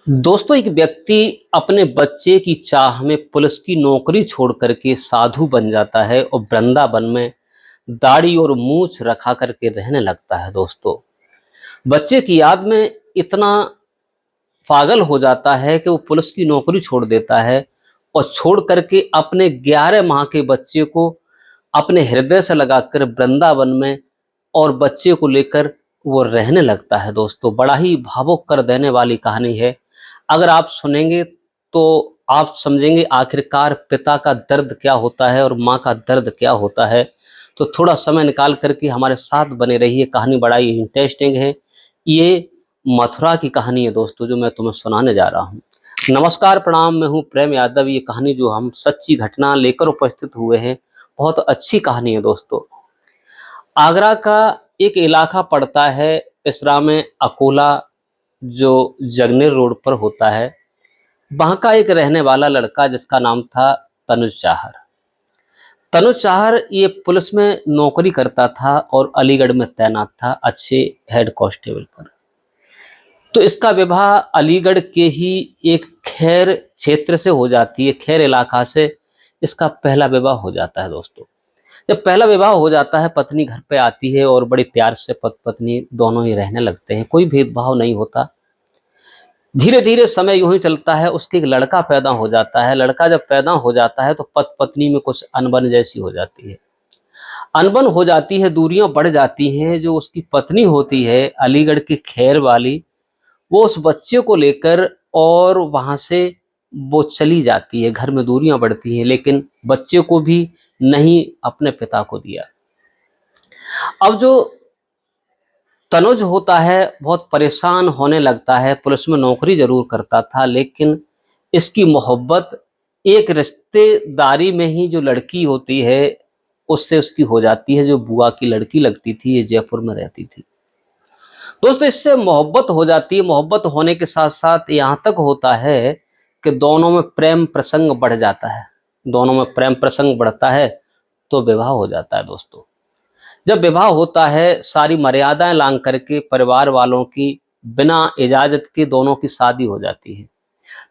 दोस्तों, एक व्यक्ति अपने बच्चे की चाह में पुलिस की नौकरी छोड़ करके साधु बन जाता है और वृंदावन में दाढ़ी और मूछ रखा करके रहने लगता है। दोस्तों, बच्चे की याद में इतना पागल हो जाता है कि वो पुलिस की नौकरी छोड़ देता है और छोड़ करके अपने 11 माह के बच्चे को अपने हृदय से लगाकर वृंदावन में और बच्चे को लेकर वो रहने लगता है। दोस्तों, बड़ा ही भावुक कर देने वाली कहानी है। अगर आप सुनेंगे तो आप समझेंगे आखिरकार पिता का दर्द क्या होता है और माँ का दर्द क्या होता है। तो थोड़ा समय निकाल करके हमारे साथ बने रहिए। कहानी बड़ा ही इंटरेस्टिंग है। ये मथुरा की कहानी है दोस्तों, जो मैं तुम्हें सुनाने जा रहा हूँ। नमस्कार, प्रणाम। मैं हूँ प्रेम यादव। ये कहानी जो हम सच्ची घटना लेकर उपस्थित हुए हैं, बहुत अच्छी कहानी है दोस्तों। आगरा का एक इलाका पड़ता है इसरा में, अकोला, जो जगनेर रोड पर होता है। वहाँ का एक रहने वाला लड़का जिसका नाम था तनुज चाहर। तनुज चाहर ये पुलिस में नौकरी करता था और अलीगढ़ में तैनात था, अच्छे हेड कांस्टेबल पर। तो इसका विवाह अलीगढ़ के ही एक खैर क्षेत्र से हो जाती है, खैर इलाका से इसका पहला विवाह हो जाता है। दोस्तों, जब पहला विवाह हो जाता है, पत्नी घर पे आती है और बड़े प्यार से पत्नी दोनों ही रहने लगते हैं, कोई भेदभाव नहीं होता। धीरे धीरे समय यूं ही चलता है, उसके एक लड़का पैदा हो जाता है। लड़का जब पैदा हो जाता है तो पति पत्नी में कुछ अनबन जैसी हो जाती है। अनबन हो जाती है, दूरियां बढ़ जाती हैं। जो उसकी पत्नी होती है अलीगढ़ की खैर वाली, वो उस बच्चे को लेकर और वहां से वो चली जाती है। घर में दूरियां बढ़ती हैं, लेकिन बच्चे को भी नहीं अपने पिता को दिया। अब जो तनुज होता है बहुत परेशान होने लगता है। पुलिस में नौकरी जरूर करता था, लेकिन इसकी मोहब्बत एक रिश्तेदारी में ही जो लड़की होती है उससे उसकी हो जाती है, जो बुआ की लड़की लगती थी, ये जयपुर में रहती थी। दोस्तों, इससे मोहब्बत हो जाती है। मोहब्बत होने के साथ साथ यहाँ तक होता है कि दोनों में प्रेम प्रसंग बढ़ जाता है। दोनों में प्रेम प्रसंग बढ़ता है तो विवाह हो जाता है। दोस्तों, जब विवाह होता है, सारी मर्यादाएं लांघ करके परिवार वालों की बिना इजाजत के दोनों की शादी हो जाती है।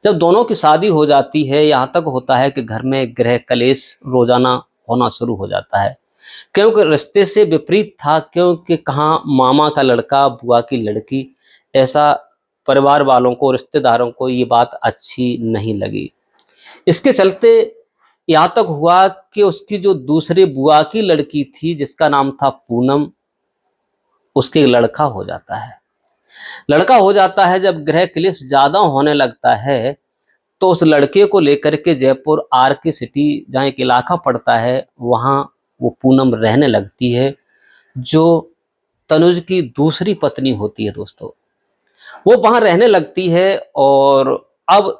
जब दोनों की शादी हो जाती है, यहाँ तक होता है कि घर में गृह कलेश रोजाना होना शुरू हो जाता है, क्योंकि रिश्ते से विपरीत था। क्योंकि कहाँ मामा का लड़का, बुआ की लड़की, ऐसा परिवार वालों को, रिश्तेदारों को ये बात अच्छी नहीं लगी। इसके चलते यहाँ तक हुआ कि उसकी जो दूसरे बुआ की लड़की थी जिसका नाम था पूनम, उसके लड़का हो जाता है। लड़का हो जाता है, जब गृह क्लेश ज्यादा होने लगता है तो उस लड़के को लेकर के जयपुर आर के सिटी, जहाँ एक इलाका पड़ता है, वहाँ वो पूनम रहने लगती है, जो तनुज की दूसरी पत्नी होती है। दोस्तों, वो वहाँ रहने लगती है और अब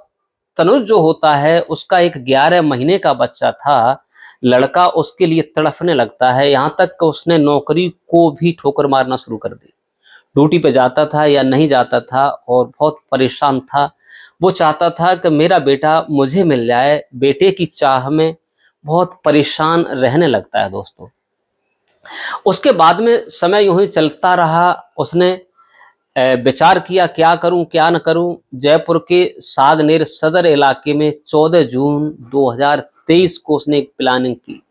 तनुज जो होता है उसका एक 11 महीने का बच्चा था। लड़का उसके लिए तड़फने लगता है, यहाँ तक कि उसने नौकरी को भी ठोकर मारना शुरू कर दी। ड्यूटी पे जाता था या नहीं जाता था और बहुत परेशान था। वो चाहता था कि मेरा बेटा मुझे मिल जाए। बेटे की चाह में बहुत परेशान रहने लगता है। दोस्तों, उसके बाद में समय यूं ही चलता रहा। उसने विचार किया, क्या करूं क्या न करूं। जयपुर के सागनेर सदर इलाके में 14 जून 2023 को उसने एक प्लानिंग की।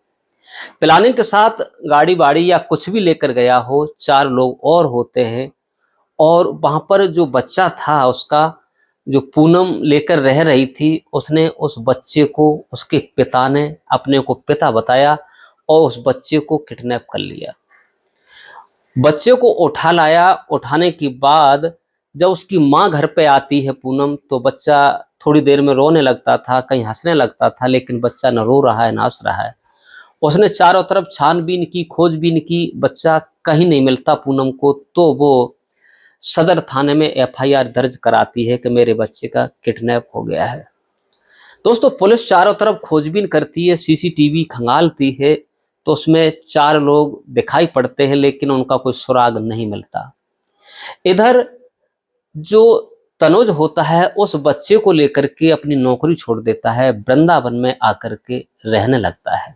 प्लानिंग के साथ गाड़ी बाड़ी या कुछ भी लेकर गया हो, 4 लोग और होते हैं, और वहां पर जो बच्चा था उसका, जो पूनम लेकर रह रही थी, उसने उस बच्चे को, उसके पिता ने अपने को पिता बताया और उस बच्चे को किडनैप कर लिया। बच्चे को उठा लाया। उठाने के बाद जब उसकी माँ घर पे आती है पूनम, तो बच्चा थोड़ी देर में रोने लगता था, कहीं हंसने लगता था, लेकिन बच्चा न रो रहा है न हंस रहा है। उसने चारों तरफ छानबीन की, खोजबीन की, बच्चा कहीं नहीं मिलता पूनम को। तो वो सदर थाने में एफआईआर दर्ज कराती है कि मेरे बच्चे का किडनैप हो गया है। दोस्तों, पुलिस चारों तरफ खोजबीन करती है, सीसीटीवी खंगालती है, तो उसमें 4 लोग दिखाई पड़ते हैं, लेकिन उनका कोई सुराग नहीं मिलता। इधर जो तनुज होता है उस बच्चे को लेकर के अपनी नौकरी छोड़ देता है, वृंदावन में आकर के रहने लगता है।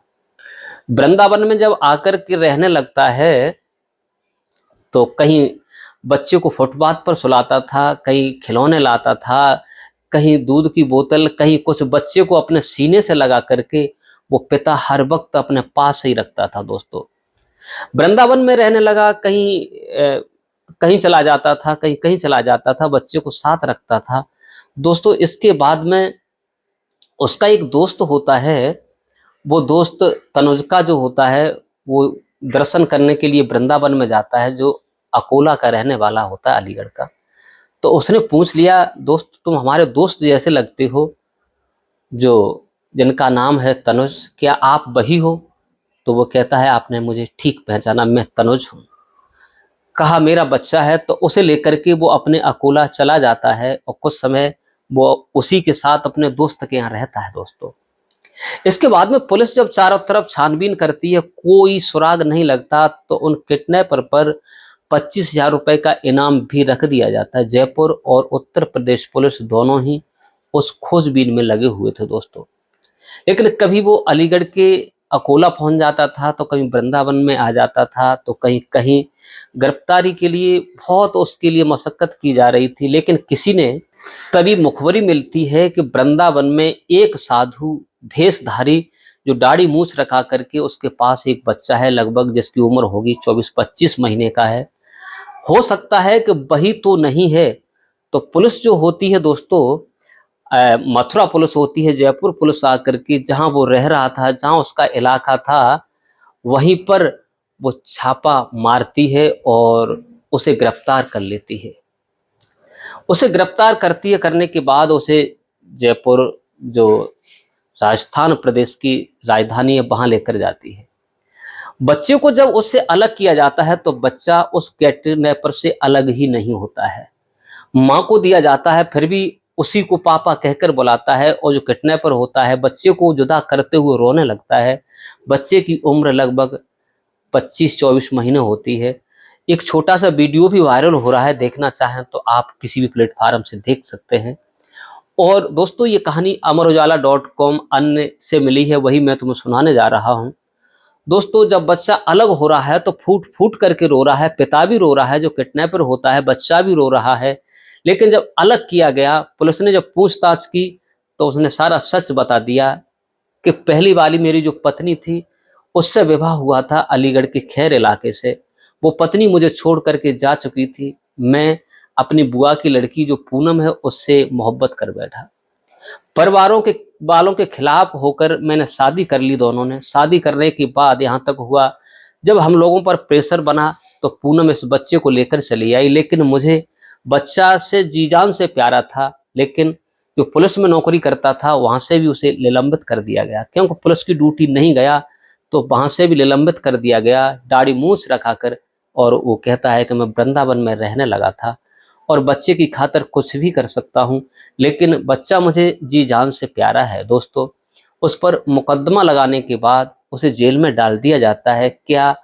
वृंदावन में जब आकर के रहने लगता है तो कहीं बच्चे को फुटपाथ पर सुलाता था, कहीं खिलौने लाता था, कहीं दूध की बोतल, कहीं कुछ बच्चे को अपने सीने से लगा करके वो पिता हर वक्त अपने पास ही रखता था दोस्तों। वृंदावन में रहने लगा, कहीं चला जाता था, कहीं कहीं चला जाता था, बच्चे को साथ रखता था दोस्तों। इसके बाद में उसका एक दोस्त होता है, वो दोस्त तनुज का जो होता है, वो दर्शन करने के लिए वृंदावन में जाता है, जो अकोला का रहने वाला होता है, अलीगढ़ का। तो उसने पूछ लिया, दोस्त तुम हमारे दोस्त जैसे लगते हो, जो जिनका नाम है तनुज, क्या आप वही हो? तो वो कहता है, आपने मुझे ठीक पहचाना, मैं तनुज हूँ। कहा मेरा बच्चा है। तो उसे लेकर के वो अपने अकोला चला जाता है और कुछ समय वो उसी के साथ अपने दोस्त के यहाँ रहता है दोस्तों। इसके बाद में पुलिस जब चारों तरफ छानबीन करती है, कोई सुराग नहीं लगता, तो उन किडनैपर पर 25,000 रुपए का इनाम भी रख दिया जाता है। जयपुर और उत्तर प्रदेश पुलिस दोनों ही उस खोजबीन में लगे हुए थे दोस्तों। लेकिन कभी वो अलीगढ़ के अकोला पहुंच जाता था, तो कहीं वृंदावन में आ जाता था, तो कहीं कहीं गिरफ्तारी के लिए बहुत उसके लिए मशक्कत की जा रही थी। लेकिन किसी ने तभी मुखबरी मिलती है कि वृंदावन में एक साधु भेषधारी, जो दाढ़ी मूछ रखा करके, उसके पास एक बच्चा है, लगभग जिसकी उम्र होगी 24-25 महीने का है। हो सकता है कि वही तो नहीं है। तो पुलिस जो होती है दोस्तों, मथुरा पुलिस होती है, जयपुर पुलिस आकर के जहां वो रह रहा था, जहां उसका इलाका था, वहीं पर वो छापा मारती है और उसे गिरफ्तार कर लेती है। उसे गिरफ्तार करती है, करने के बाद उसे जयपुर, जो राजस्थान प्रदेश की राजधानी है, वहां लेकर जाती है। बच्चे को जब उससे अलग किया जाता है, तो बच्चा उस किडनैपर से अलग ही नहीं होता है। माँ को दिया जाता है, फिर भी उसी को पापा कहकर बुलाता है, और जो किडनैपर होता है बच्चे को जुदा करते हुए रोने लगता है। बच्चे की उम्र लगभग 25-24 महीने होती है। एक छोटा सा वीडियो भी वायरल हो रहा है, देखना चाहें तो आप किसी भी प्लेटफार्म से देख सकते हैं। और दोस्तों, ये कहानी अमरउजाला.com अन्य से मिली है, वही मैं तुम्हें सुनाने जा रहा हूँ। दोस्तों, जब बच्चा अलग हो रहा है तो फूट फूट करके रो रहा है, पिता भी रो रहा है, जो किडनैपर होता है, बच्चा भी रो रहा है। लेकिन जब अलग किया गया, पुलिस ने जब पूछताछ की, तो उसने सारा सच बता दिया कि पहली वाली मेरी जो पत्नी थी, उससे विवाह हुआ था अलीगढ़ के खैर इलाके से। वो पत्नी मुझे छोड़ करके जा चुकी थी। मैं अपनी बुआ की लड़की जो पूनम है, उससे मोहब्बत कर बैठा। परिवारों के वालों के खिलाफ होकर मैंने शादी कर ली। दोनों ने शादी करने के बाद यहाँ तक हुआ, जब हम लोगों पर प्रेशर बना, तो पूनम इस बच्चे को लेकर चली आई। लेकिन मुझे बच्चा से जी जान से प्यारा था, लेकिन जो पुलिस में नौकरी करता था, वहाँ से भी उसे निलंबित कर दिया गया, क्योंकि पुलिस की ड्यूटी नहीं गया, तो वहाँ से भी निलंबित कर दिया गया, दाढ़ी मूछ रखा कर। और वो कहता है कि मैं वृंदावन में रहने लगा था और बच्चे की खातिर कुछ भी कर सकता हूँ, लेकिन बच्चा मुझे जी जान से प्यारा है। दोस्तों, उस पर मुकदमा लगाने के बाद उसे जेल में डाल दिया जाता है। क्या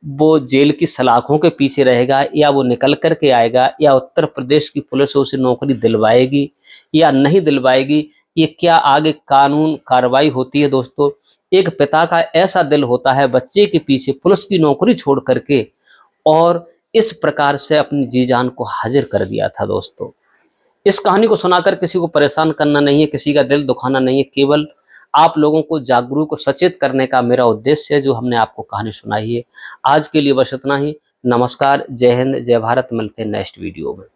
वो जेल की सलाखों के पीछे रहेगा, या वो निकल कर के आएगा, या उत्तर प्रदेश की पुलिस उसे नौकरी दिलवाएगी या नहीं दिलवाएगी, ये क्या आगे कानून कार्रवाई होती है। दोस्तों, एक पिता का ऐसा दिल होता है बच्चे के पीछे पुलिस की नौकरी छोड़ करके, और इस प्रकार से अपनी जी जान को हाजिर कर दिया था। दोस्तों, इस कहानी को सुनाकर किसी को परेशान करना नहीं है, किसी का दिल दुखाना नहीं है, केवल आप लोगों को जागरूक और सचेत करने का मेरा उद्देश्य है, जो हमने आपको कहानी सुनाई है। आज के लिए बस इतना ही। नमस्कार, जय हिंद, जय भारत। मिलते हैं नेक्स्ट वीडियो में।